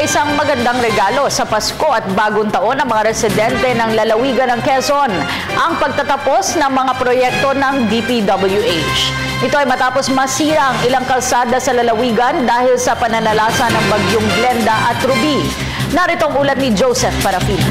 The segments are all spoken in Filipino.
isang magandang regalo sa Pasko at Bagong Taon ng mga residente ng lalawigan ng Quezon ang pagtatapos ng mga proyekto ng DPWH. Ito ay matapos masira ang ilang kalsada sa lalawigan dahil sa pananalasa ng bagyong Glenda at Ruby. Narito ang ulat ni Joseph Parafina.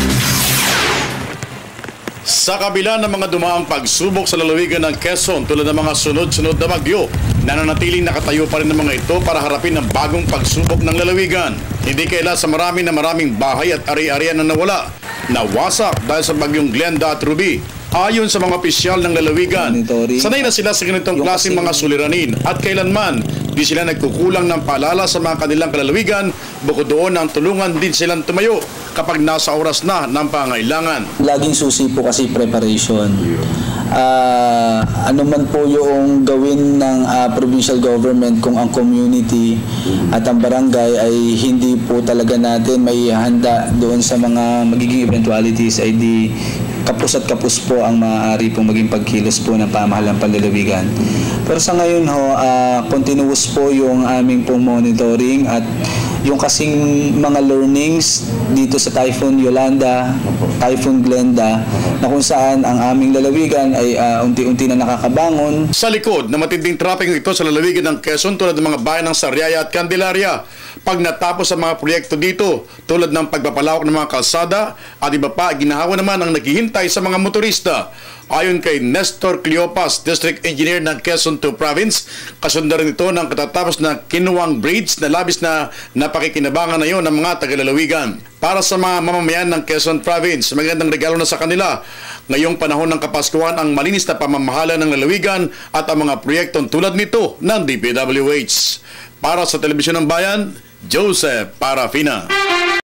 Sa kabila ng mga dumaang pagsubok sa lalawigan ng Quezon tulad ng mga sunod-sunod na bagyo, nananatiling nakatayo pa rin ng mga ito para harapin ang bagong pagsubok ng lalawigan. Hindi kaila sa maraming bahay at ari-arian na nawala, nawasak dahil sa bagyong Glenda at Ruby. Ayon sa mga opisyal ng lalawigan, sanay na sila sa ganitong klaseng mga suliranin at kailanman di sila nagkukulang ng paalala sa mga kanilang kalalawigan, bukod doon ang tulungan din silang tumayo kapag nasa oras na ng pangailangan. Laging susi po kasi preparation. Ano man po yung gawin ng provincial government kung ang community at ang barangay ay hindi po talaga natin may handa doon sa mga magiging eventualities ay di kapos at kapos po ang maaari pong maging pagkilos po ng pamahalang panlalawigan. Pero sa ngayon ho, continuous po yung aming pong monitoring at yung kasing mga learnings dito sa Typhoon Yolanda, Typhoon Glenda, na kung saan ang aming lalawigan ay unti-unti na nakakabangon. Sa likod na matinding traffic ito sa lalawigan ng Quezon tulad ng mga bayan ng Sariaya at Candelaria, pag natapos ang mga proyekto dito tulad ng pagpapalawak ng mga kalsada at iba pa, ginahawa naman ang naghihintay sa mga motorista. Ayon kay Nestor Cleopas, District Engineer ng Quezon 2 Province, kasundan rin ito ng katatapos na Kinuwang Bridge na labis na napakikinabangan na yon ng mga tagalalawigan. Para sa mga mamamayan ng Quezon Province, magandang regalo na sa kanila ngayong panahon ng Kapaskuhan ang malinis na pamamahala ng lalawigan at ang mga proyektong tulad nito ng DPWH. Para sa Telebisyon ng Bayan, Joseph Parafina.